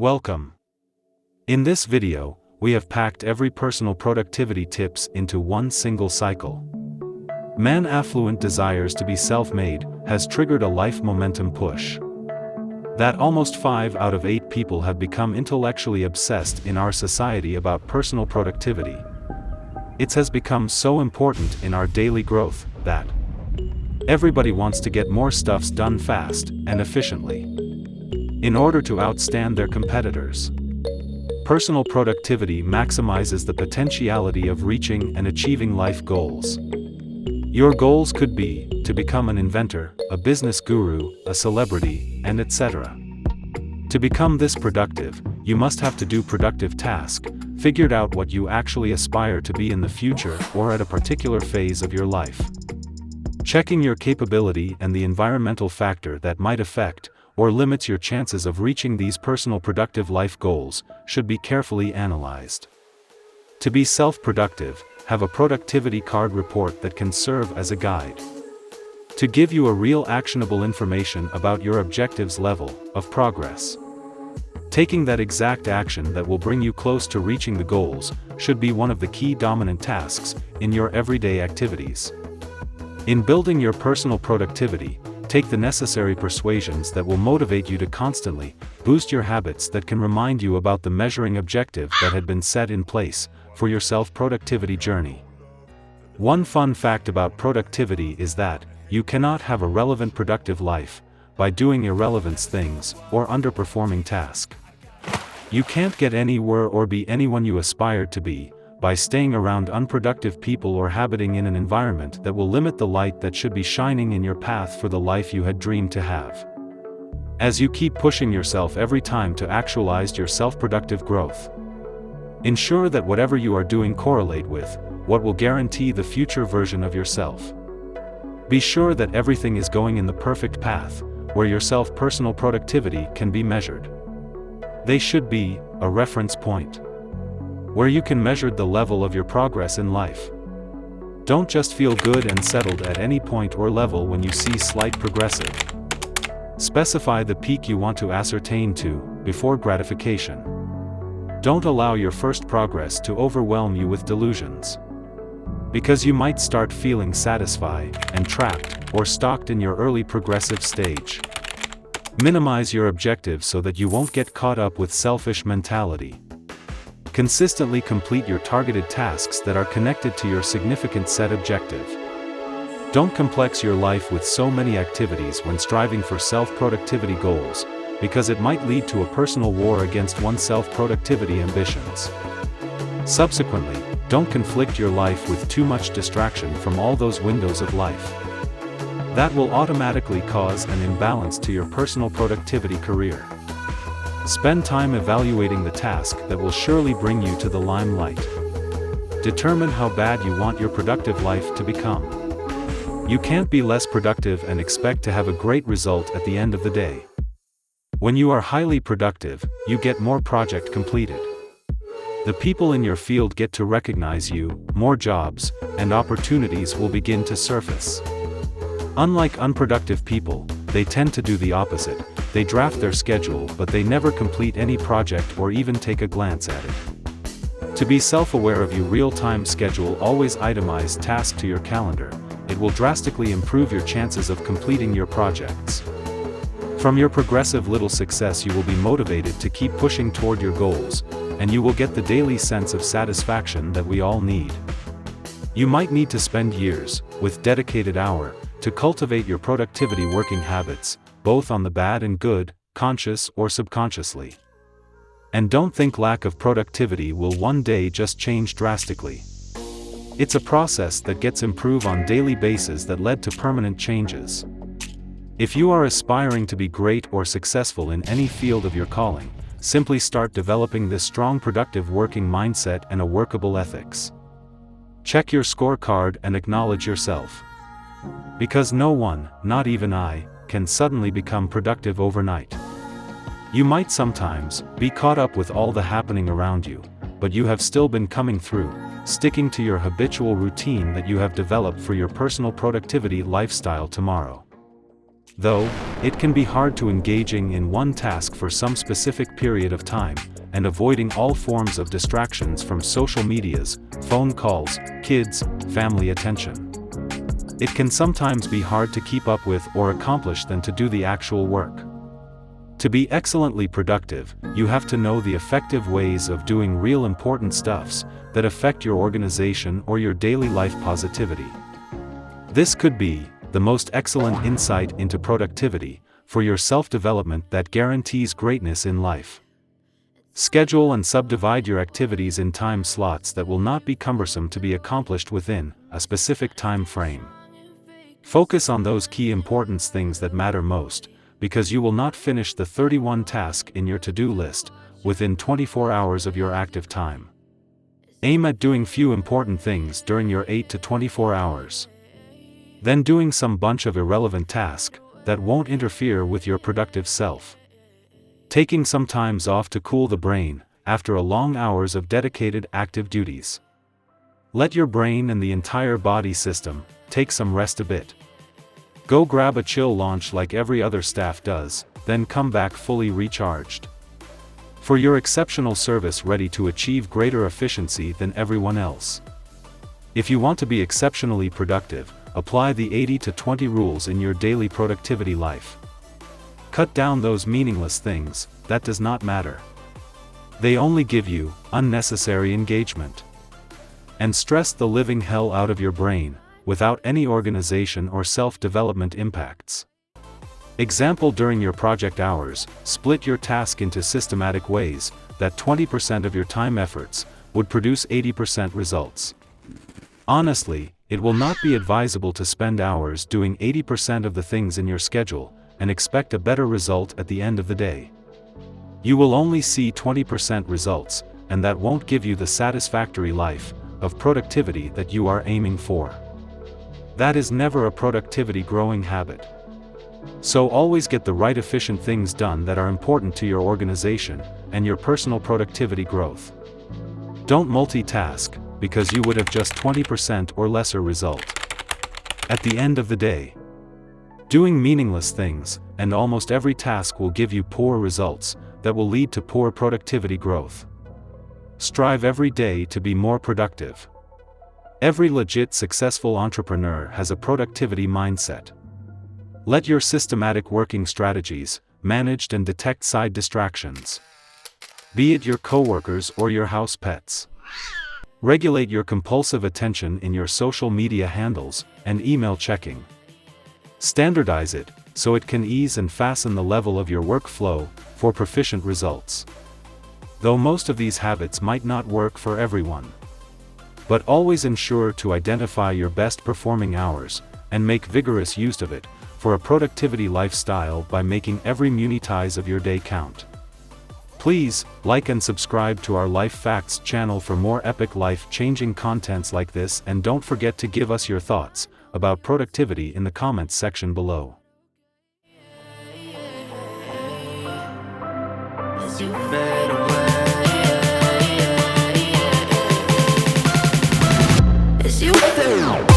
Welcome. In this video, we have packed every personal productivity tips into one single cycle. Man affluent desires to be self-made has triggered a life momentum push. That almost 5 out of 8 people have become intellectually obsessed in our society about personal productivity. It has become so important in our daily growth that everybody wants to get more stuffs done fast and efficiently in order to outstand their competitors. Personal productivity maximizes the potentiality of reaching and achieving life goals. Your goals could be to become an inventor, a business guru, a celebrity, and etc. To become this productive, you must have to do productive tasks, figured out what you actually aspire to be in the future or at a particular phase of your life. Checking your capability and the environmental factor that might affect or limits your chances of reaching these personal productive life goals should be carefully analyzed. To be self-productive, have a productivity card report that can serve as a guide to give you a real actionable information about your objective's level of progress. Taking that exact action that will bring you close to reaching the goals should be one of the key dominant tasks in your everyday activities. In building your personal productivity, take the necessary persuasions that will motivate you to constantly boost your habits that can remind you about the measuring objective that had been set in place for your self-productivity journey. One fun fact about productivity is that you cannot have a relevant productive life by doing irrelevant things or underperforming tasks. You can't get anywhere or be anyone you aspire to be by staying around unproductive people or habiting in an environment that will limit the light that should be shining in your path for the life you had dreamed to have. As you keep pushing yourself every time to actualize your self-productive growth, ensure that whatever you are doing correlate with what will guarantee the future version of yourself. Be sure that everything is going in the perfect path, where your self-personal productivity can be measured. They should be a reference point where you can measure the level of your progress in life. Don't just feel good and settled at any point or level when you see slight progressive. Specify the peak you want to ascertain to before gratification. Don't allow your first progress to overwhelm you with delusions, because you might start feeling satisfied and trapped or stalked in your early progressive stage. Minimize your objectives so that you won't get caught up with selfish mentality. Consistently complete your targeted tasks that are connected to your significant set objective. Don't complex your life with so many activities when striving for self-productivity goals, because it might lead to a personal war against one's self-productivity ambitions. Subsequently, don't conflict your life with too much distraction from all those windows of life. That will automatically cause an imbalance to your personal productivity career. Spend time evaluating the task that will surely bring you to the limelight. Determine how bad you want your productive life to become. You can't be less productive and expect to have a great result at the end of the day. When you are highly productive, you get more project completed. The people in your field get to recognize you, more jobs and opportunities will begin to surface. Unlike unproductive people, they tend to do the opposite. They draft their schedule but they never complete any project or even take a glance at it. To be self-aware of your real-time schedule, always itemize tasks to your calendar. It will drastically improve your chances of completing your projects. From your progressive little success you will be motivated to keep pushing toward your goals, and you will get the daily sense of satisfaction that we all need. You might need to spend years, with dedicated hours, to cultivate your productivity working habits, both on the bad and good, conscious or subconsciously. And don't think lack of productivity will one day just change drastically. It's a process that gets improved on daily basis that led to permanent changes. If you are aspiring to be great or successful in any field of your calling, simply start developing this strong productive working mindset and a workable ethics. Check your scorecard and acknowledge yourself. Because no one, not even I, can suddenly become productive overnight. You might sometimes be caught up with all the happening around you, but you have still been coming through, sticking to your habitual routine that you have developed for your personal productivity lifestyle tomorrow. Though, it can be hard to engaging in one task for some specific period of time, and avoiding all forms of distractions from social medias, phone calls, kids, family attention. It can sometimes be hard to keep up with or accomplish than to do the actual work. To be excellently productive, you have to know the effective ways of doing real important stuffs that affect your organization or your daily life positivity. This could be the most excellent insight into productivity for your self-development that guarantees greatness in life. Schedule and subdivide your activities in time slots that will not be cumbersome to be accomplished within a specific time frame. Focus on those key importance things that matter most, because you will not finish the 31 tasks in your to-do list within 24 hours of your active time. Aim at doing few important things during your 8 to 24 hours. Then doing some bunch of irrelevant tasks that won't interfere with your productive self. Taking some times off to cool the brain after a long hours of dedicated active duties. Let your brain and the entire body system take some rest a bit. Go grab a chill launch like every other staff does, then come back fully recharged. For your exceptional service ready to achieve greater efficiency than everyone else. If you want to be exceptionally productive, apply the 80 to 20 rules in your daily productivity life. Cut down those meaningless things that does not matter. They only give you unnecessary engagement and stress the living hell out of your brain, without any organization or self-development impacts. Example: during your project hours, split your task into systematic ways that 20% of your time efforts would produce 80% results. Honestly, it will not be advisable to spend hours doing 80% of the things in your schedule and expect a better result at the end of the day. You will only see 20% results, and that won't give you the satisfactory life of productivity that you are aiming for. That is never a productivity growing habit. So always get the right efficient things done that are important to your organization and your personal productivity growth. Don't multitask, because you would have just 20% or lesser result. At the end of the day, doing meaningless things, and almost every task will give you poor results that will lead to poor productivity growth. Strive every day to be more productive. Every legit successful entrepreneur has a productivity mindset. Let your systematic working strategies manage and detect side distractions. Be it your coworkers or your house pets. Regulate your compulsive attention in your social media handles and email checking. Standardize it so it can ease and fasten the level of your workflow for proficient results. Though most of these habits might not work for everyone. But always ensure to identify your best performing hours and make vigorous use of it for a productivity lifestyle by making every minute of your day count. Please like and subscribe to our Life Facts channel for more epic life-changing contents like this, and don't forget to give us your thoughts about productivity in the comments section below. As you fade away, as you fade away.